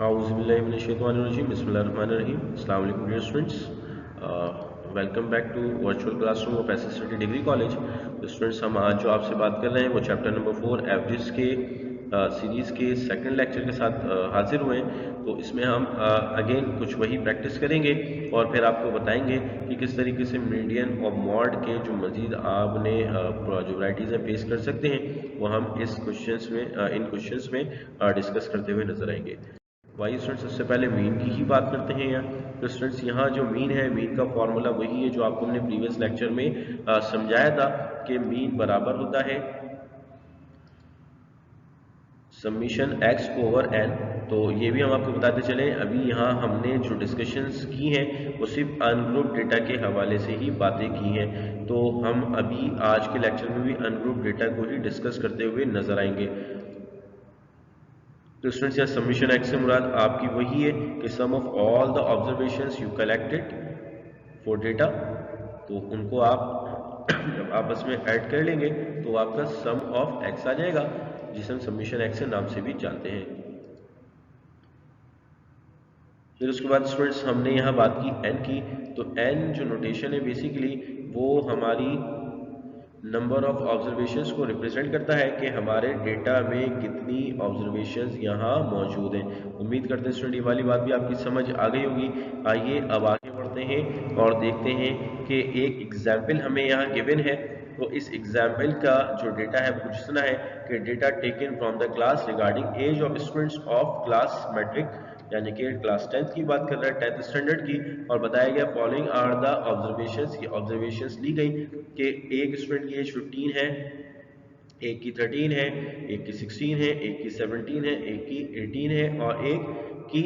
Auzubillahiminash-shaytanir-rajim. Bismillahir-rahmanir-rahim. Assalamu alaikum dear students. Welcome back to virtual classroom of SSCT degree college. तो students, हम आज जो आपसे बात कर रहे हैं वो चैप्टर नंबर 4 एवरेज के सीरीज़ के सेकंड लेक्चर के साथ हाजिर हुए हैं। तो इसमें हम अगेन कुछ वही प्रैक्टिस करेंगे और फिर आपको बताएंगे कि किस तरीके से मीडियन और मॉड के जो मज़ीद आपने जो वैराइटीज़ हैं फेस कर सकते हैं, वो हम इस क्वेश्चंस में इन क्वेश्चंस में डिस्कस करते हुए नजर आएंगे। वाई स्टूडेंट्स, सबसे पहले मीन की ही बात करते हैं यहाँ। तो स्टूडेंट्स, यहाँ जो मीन है, मीन का फॉर्मूला वही है जो आपको हमने प्रीवियस लेक्चर में समझाया था कि मीन बराबर होता है समीशन एक्स ओवर एन। तो ये भी हम आपको बताते चले, अभी यहाँ हमने जो डिस्कशंस की हैं वो सिर्फ अनग्रुप डेटा के हवाले से ही बातें की हैं। तो हम अभी आज के लेक्चर में भी अनग्रुप डेटा को ही डिस्कस करते हुए नजर आएंगे। तो स्टूडेंट्स, यहाँ समीशन एक्स से मुराद आपकी वही है कि sum of all the observations you collected for data. तो उनको आप जब आपस में ऐड कर लेंगे तो आपका सम ऑफ एक्स आ जाएगा, जिसे हम समीशन एक्स के नाम से भी जानते हैं। फिर उसके बाद स्टूडेंट्स, हमने यहाँ बात की एन की। तो एन जो नोटेशन है बेसिकली वो हमारी नंबर ऑफ ऑब्जर्वेशंस को रिप्रेजेंट करता है कि हमारे डेटा में कितनी ऑब्जर्वेशंस यहाँ मौजूद हैं। उम्मीद करते हैं स्टूडेंट ये वाली बात भी आपकी समझ आ गई होगी। आइए अब आगे बढ़ते हैं और देखते हैं कि एक एग्जाम्पल हमें यहाँ गिवन है। तो इस एग्जाम्पल का जो डेटा है वो कुछ इस तरह है कि data taken from the class regarding age of students of class matric, यानी कि क्लास 10th की बात कर रहा है, 10th स्टैंडर्ड की। और बताया गया फॉलोइंग आर द ऑब्जर्वेशंस, ये ऑब्जर्वेशंस ली गई कि एक स्टूडेंट की एज 15 है, एक की 13 है, एक की 16 है, एक की 17 है, एक की 18 है और एक की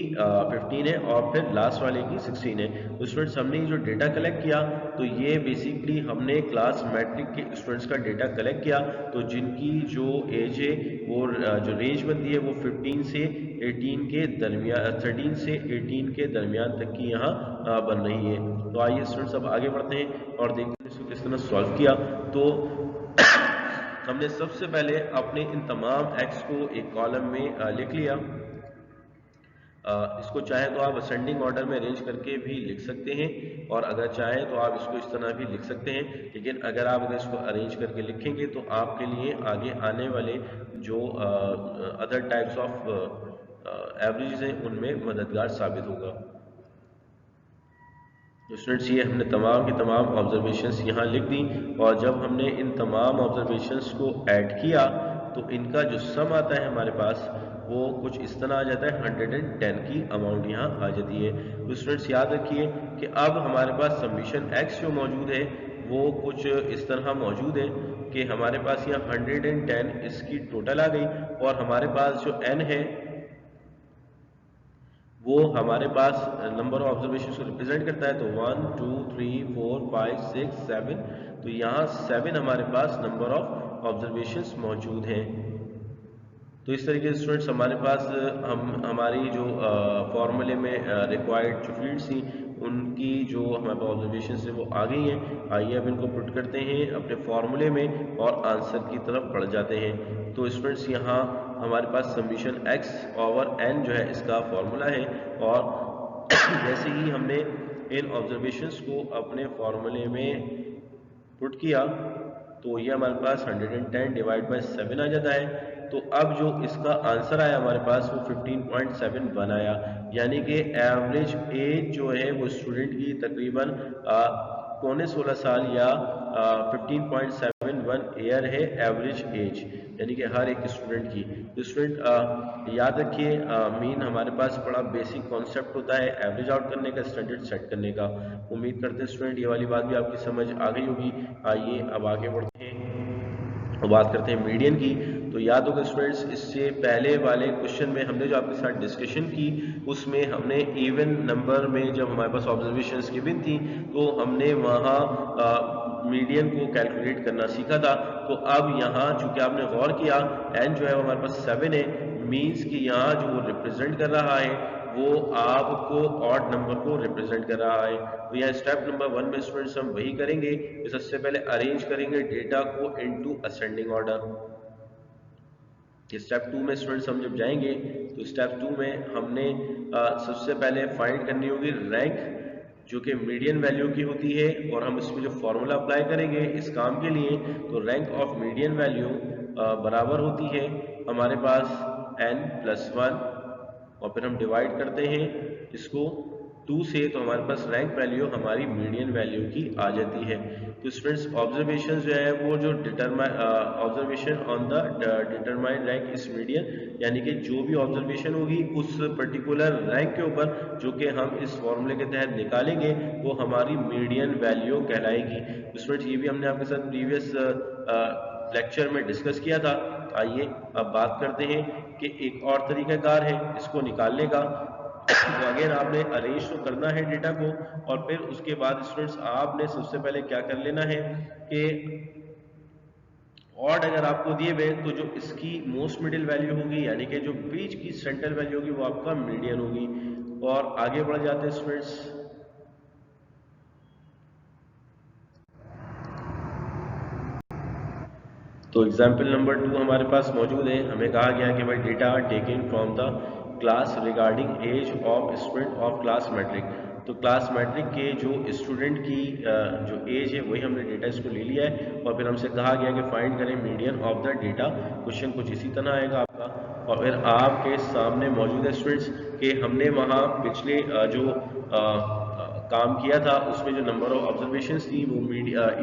15 है और फिर लास्ट वाले की 16 है। तो स्टूडेंट्स, हमने जो डेटा कलेक्ट किया तो ये बेसिकली हमने क्लास मैट्रिक के स्टूडेंट्स का डेटा कलेक्ट किया। तो जिनकी जो एज है वो जो रेंज बनती है वो 15 से 18 के दरमियान, 13 से 18 के दरमियान तक की यहाँ बन रही है। तो आइए स्टूडेंट्स अब आगे बढ़ते हैं और देखते हैं इसको किस तरह सॉल्व किया। तो हमने सबसे पहले अपने इन तमाम एक्स को एक कॉलम में लिख लिया। इसको चाहे तो आप असेंडिंग ऑर्डर में अरेंज करके भी लिख सकते हैं और अगर चाहे तो आप इसको इस तरह भी लिख सकते हैं। लेकिन अगर आप इसको अरेंज करके लिखेंगे तो आपके लिए आगे आने वाले जो अदर टाइप्स ऑफ एवरेज हैं उनमें मददगार साबित होगा। तो स्टूडेंट्स, ये हमने तमाम की तमाम ऑब्जर्वेशंस यहाँ लिख दी और जब हमने इन तमाम ऑब्जर्वेशंस को ऐड किया तो इनका जो सम आता है हमारे पास वो कुछ इस तरह आ जाता है, 110 की अमाउंट यहाँ आ जाती है। तो स्टूडेंट्स, याद रखिए कि अब हमारे पास समीशन एक्स जो मौजूद है वो कुछ इस तरह मौजूद है कि हमारे पास यहाँ 110 इसकी टोटल आ गई और हमारे पास जो एन है वो हमारे पास नंबर ऑफ ऑब्जर्वेशन को रिप्रेजेंट करता है। तो 1 2 3 4 5 6 7, तो यहाँ 7 हमारे पास नंबर ऑफ ऑब्जर्वेशंस मौजूद हैं। तो इस तरीके से स्टूडेंट्स हमारे पास हमारी जो फॉर्मूले में रिक्वायर्ड जो फील्ड्स थी उनकी जो हमारे पास ऑब्जर्वेशन है वो आ गई हैं। आइए अब इनको पुट करते हैं अपने फॉर्मूले में और आंसर की तरफ बढ़ जाते हैं। तो स्टूडेंट्स, यहाँ हमारे पास समीशन एक्स ओवर एन जो है इसका फॉर्मूला है और जैसे ही हमने इन ऑब्जर्वेशंस को अपने फॉर्मूले में पुट किया तो ये हमारे पास 110 डिवाइड बाय 7 आ जाता है। तो अब जो इसका आंसर आया हमारे पास वो 15.71 आया, यानी कि एवरेज एज जो है वो स्टूडेंट की तकरीबन 15.16 साल या 15.71 ईयर है एवरेज एज, यानी कि हर एक स्टूडेंट की। तो स्टूडेंट याद रखिए, मीन हमारे पास बड़ा बेसिक कॉन्सेप्ट होता है एवरेज आउट करने का, स्टैंडर्ड सेट करने का। उम्मीद करते हैं स्टूडेंट ये वाली बात भी आपकी समझ आ गई होगी। आइए अब आगे बढ़ते हैं और बात करते हैं मीडियन की। तो याद होगा स्टूडेंट्स, इससे पहले वाले क्वेश्चन में हमने जो आपके साथ डिस्कशन की उसमें हमने इवन नंबर में जब हमारे पास ऑब्जर्वेशंस गिवन थी तो हमने वहाँ मीडियन को कैलकुलेट करना सीखा था। तो अब यहाँ चूंकि आपने गौर किया एन जो है वो हमारे पास 7 है, मीन्स कि यहाँ जो वो रिप्रेजेंट कर रहा है वो आपको ऑड नंबर को रिप्रेजेंट कर रहा है। तो यहाँ स्टेप नंबर 1 में स्टूडेंट्स हम वही करेंगे कि सबसे पहले अरेंज करेंगे डेटा को इनटू असेंडिंग ऑर्डर। कि स्टेप 2 में स्टूडेंट्स हम जब जाएंगे तो स्टेप 2 में हमने सबसे पहले फाइंड करनी होगी रैंक, जो कि मीडियन वैल्यू की होती है, और हम इसमें जो फॉर्मूला अप्लाई करेंगे इस काम के लिए, तो रैंक ऑफ मीडियन वैल्यू बराबर होती है हमारे पास n+1, और फिर हम डिवाइड करते हैं इसको 2 से, तो हमारे पास रैंक वैल्यू हमारी मीडियन वैल्यू की आ जाती है। तो स्टूडेंट्स ऑब्जर्वेशन जो है वो जो observation on the determine rank इस मीडियन, यानी कि जो भी ऑब्जर्वेशन होगी उस पर्टिकुलर रैंक के ऊपर जो कि हम इस फॉर्मूले के तहत निकालेंगे वो हमारी मीडियन वैल्यू कहलाएगी। तो स्टूडेंट्स ये भी हमने आपके साथ प्रीवियस लेक्चर में डिस्कस किया था। आइए अब बात करते हैं कि एक और तरीकाकार है इसको निकालने का। तो अगेन आपने अरेंज तो करना है डेटा को, और फिर उसके बाद स्टूडेंट्स आपने सबसे पहले क्या कर लेना है कि ऑड अगर आपको दिए हुए तो जो इसकी मोस्ट मिडिल वैल्यू होगी, यानी कि जो बीच की सेंट्रल वैल्यू होगी वो आपका मीडियन होगी। और आगे बढ़ जाते हैं स्टूडेंट्स। तो एग्जाम्पल नंबर 2 हमारे पास मौजूद है। हमें कहा गया कि भाई data taken from the class regarding age of student of class matric. तो क्लास मैट्रिक के जो स्टूडेंट की जो एज है वही हमने डेटा इसको ले लिया है, और फिर हमसे कहा गया कि फाइंड करें median of the data. Question कुछ इसी तरह आएगा आपका, और फिर आपके सामने मौजूद है स्टूडेंट्स कि हमने वहाँ पिछले जो काम किया था उसमें जो नंबर ऑफ ऑब्जर्वेशन थी वो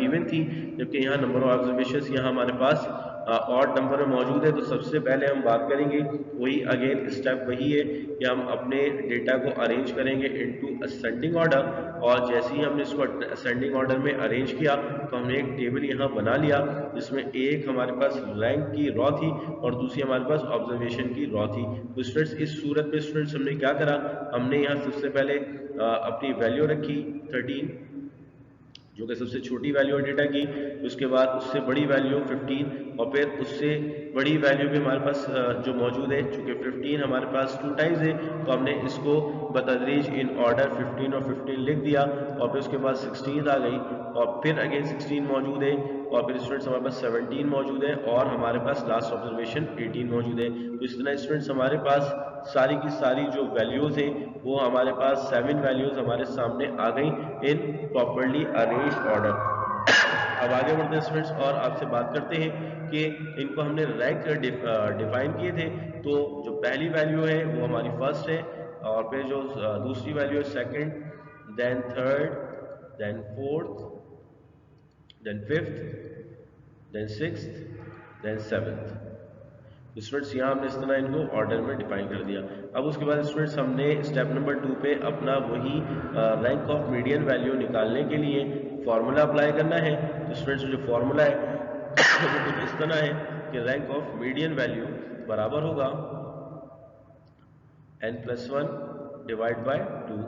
इवन थी, जबकि यहाँ नंबर ऑफ ऑब्जर्वेशन यहाँ हमारे पास ऑड नंबर में मौजूद है। तो सबसे पहले हम बात करेंगे वही अगेन स्टेप वही है कि हम अपने डेटा को अरेंज करेंगे इनटू असेंडिंग ऑर्डर, और जैसे ही हमने इसको असेंडिंग ऑर्डर में अरेंज किया तो हमने एक टेबल यहाँ बना लिया जिसमें एक हमारे पास रैंक की रॉ थी और दूसरी हमारे पास ऑब्जर्वेशन की रॉ थी। तो स्टूडेंट्स इस सूरत में स्टूडेंट्स हमने क्या करा, हमने यहाँ सबसे पहले अपनी वैल्यू रखी 13, जो कि सबसे छोटी वैल्यू है डेटा की। उसके बाद उससे बड़ी वैल्यू 15, और फिर उससे बड़ी वैल्यू भी हमारे पास जो मौजूद है, चूंकि 15 हमारे पास 2 टाइम्स है तो हमने इसको बतदरीज इन ऑर्डर 15 और 15 लिख दिया, और फिर उसके बाद 16 आ गई, और फिर अगेन 16 मौजूद है, और फिर स्टूडेंट्स हमारे पास 17 मौजूद है, और हमारे पास लास्ट ऑब्जर्वेशन 18 मौजूद है। तो इस तरह स्टूडेंट्स हमारे पास सारी की सारी जो वैल्यूज हैं वो हमारे पास 7 वैल्यूज हमारे सामने आ गई इन प्रॉपर्ली अरेंज ऑर्डर। अब आगे बढ़ते हैं स्टूडेंट्स और आपसे बात करते हैं कि इनको हमने रैंक डिफाइन किए थे। तो जो पहली वैल्यू है वो हमारी फर्स्ट है, और फिर जो दूसरी वैल्यू है second, then third, then fourth, then fifth, then sixth, then seventh. Students यहाँ हमने इस तरह इनको ऑर्डर में डिफाइन कर दिया। अब उसके बाद स्टूडेंट्स हमने स्टेप नंबर 2 पे अपना वही रैंक ऑफ मीडियन वैल्यू निकालने के लिए फॉर्मूला अप्लाई करना है। तो स्टूडेंट्स जो फॉर्मूला है वो कुछ इस तरह है कि रैंक ऑफ मीडियन वैल्यू बराबर होगा n+1 डिवाइड बाय 2।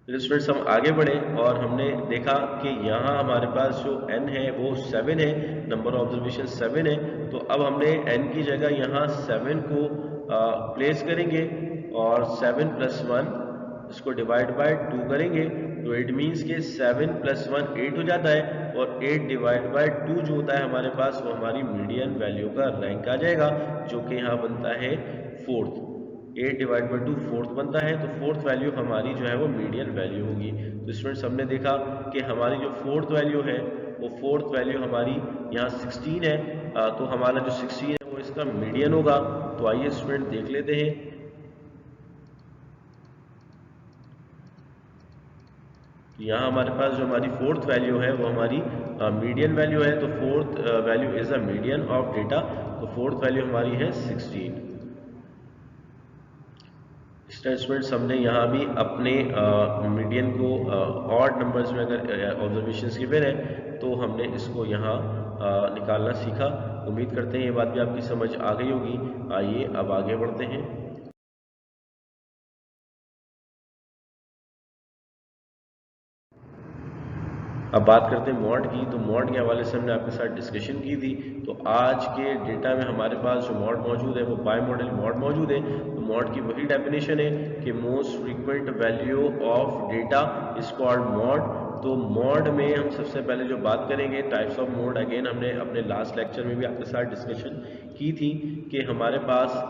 स्टूडेंट्स हम आगे बढ़े और हमने देखा कि यहाँ हमारे पास जो n है वो 7 है, नंबर ऑब्जर्वेशन 7 है। तो अब हमने n की जगह यहाँ 7 को प्लेस करेंगे, और 7+1 इसको डिवाइड बाय 2 करेंगे, तो इट मीन्स के 7+1 8 हो जाता है, और 8 डिवाइड बाय 2 जो होता है हमारे पास वो हमारी मीडियन वैल्यू का रैंक आ जाएगा, जो कि यहाँ बनता है 4th। 8 डिवाइड बाई 2 फोर्थ बनता है, तो फोर्थ वैल्यू हमारी जो है वो मीडियन वैल्यू होगी। तो स्टूडेंट्स हमने देखा कि हमारी जो फोर्थ वैल्यू है वो फोर्थ वैल्यू हमारी यहाँ 16 है, तो हमारा जो 16 है वो इसका मीडियन होगा। तो आइए स्टूडेंट देख लेते हैं। यहाँ हमारे पास जो हमारी फोर्थ वैल्यू है वो हमारी मीडियन वैल्यू है, तो fourth value is a median of data, तो फोर्थ वैल्यू हमारी है 16। स्टूडेंट्स हमने यहाँ भी अपने मीडियन को ऑड नंबर्स में अगर ऑब्जर्वेशंस गिवन है तो हमने इसको यहाँ निकालना सीखा। उम्मीद करते हैं ये बात भी आपकी समझ आ गई होगी। आइए अब आगे बढ़ते हैं। अब बात करते हैं मॉड की। तो मॉड के हवाले से हमने आपके साथ डिस्कशन की थी। तो आज के डेटा में हमारे पास जो मॉड मौजूद है वो बाय मॉडल मॉड मौजूद है। तो मॉड की वही डेफिनेशन है कि most frequent value of data is called mod, तो मॉड में हम सबसे पहले जो बात करेंगे टाइप्स ऑफ मोड, अगेन हमने अपने लास्ट लेक्चर में भी आपके साथ डिस्कशन की थी कि हमारे पास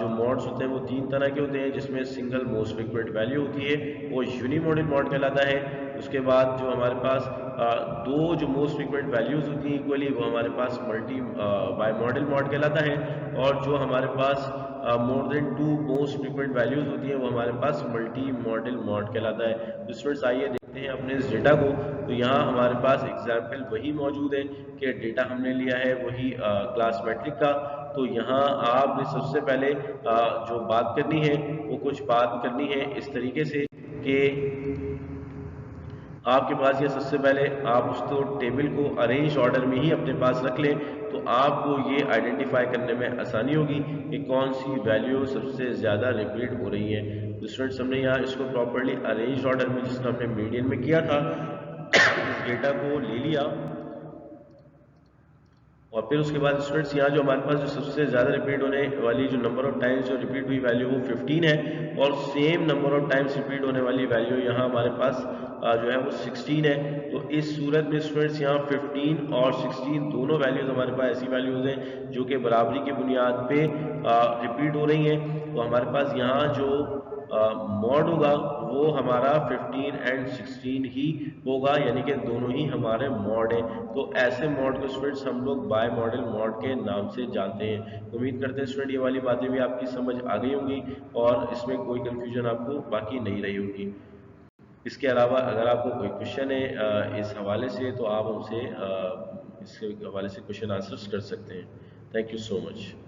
जो मॉड्स होते हैं वो 3 तरह के होते हैं, जिसमें सिंगल मोस्ट फ्रीक्वेंट वैल्यू होती है वो यूनिमोडल मॉड कहलाता है। उसके बाद जो हमारे पास दो जो मोस्ट फ्रीक्वेंट वैल्यूज होती हैं इक्वली, वो हमारे पास मल्टी बाई मॉडल मॉड कहलाता है। और जो हमारे पास more than 2 most frequent values होती हैं वो हमारे पास मल्टी मॉडल मॉड कहलाता है। तो स्टूडेंट्स आइए देखते हैं अपने इस डेटा को। तो यहाँ हमारे पास एग्जाम्पल वही मौजूद है कि डेटा हमने लिया है वही क्लास मैट्रिक का। तो यहाँ आपने सबसे पहले जो बात करनी है वो कुछ बात करनी है इस तरीके से कि आपके पास ये सबसे पहले आप उसको टेबल को अरेंज ऑर्डर में ही अपने पास रख लें, तो आपको ये आइडेंटिफाई करने में आसानी होगी कि कौन सी वैल्यू सबसे ज़्यादा रिपीट हो रही है। तो स्टूडेंट्स हमने यहाँ इसको प्रॉपर्ली अरेंज ऑर्डर में, जिसका हमने मीडियन में किया था, इस डेटा को ले लिया। और फिर उसके बाद स्टूडेंट्स यहाँ जो हमारे पास जो सबसे ज़्यादा रिपीट होने वाली जो नंबर ऑफ टाइम्स जो रिपीट हुई वैल्यू वो 15 है, और same number of times repeat होने वाली वैल्यू यहाँ हमारे पास जो है वो 16 है। तो इस सूरत में स्टूडेंट्स यहाँ 15 और 16 दोनों वैल्यूज़ हमारे पास ऐसी वैल्यूज़ हैं जो कि बराबरी की बुनियाद पे रिपीट हो रही हैं। तो हमारे पास यहाँ जो मॉड होगा वो हमारा 15 एंड 16 ही होगा, यानी कि दोनों ही हमारे मॉड हैं। तो ऐसे मॉड को स्टूडेंट्स हम लोग बाय मॉडल मॉड के नाम से जानते हैं। उम्मीद करते हैं स्टूडेंट ये वाली बातें भी आपकी समझ आ गई होंगी और इसमें कोई कंफ्यूजन आपको बाकी नहीं रही होगी। इसके अलावा अगर आपको कोई क्वेश्चन है इस हवाले से, तो आप हमसे इसके हवाले से क्वेश्चन आंसर्स कर सकते हैं। Thank you so much.